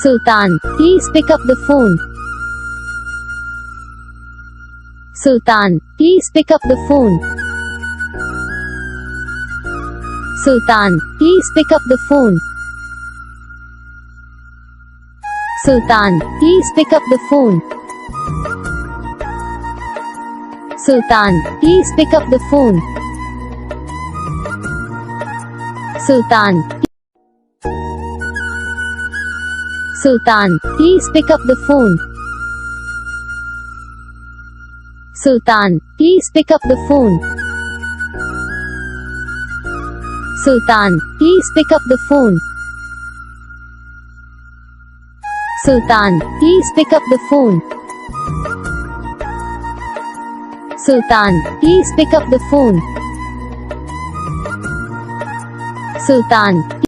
Sultan, please pick up the phone. Sultan, please pick up the phone. Sultan, please pick up the phone. Sultan, please pick up the phone. Sultan, please pick up the phone. Sultan, Sultan, please pick up the phone. Sultan, please pick up the phone. Sultan, please pick up the phone. Sultan, please pick up the phone. Sultan, please pick up the phone. Sultan,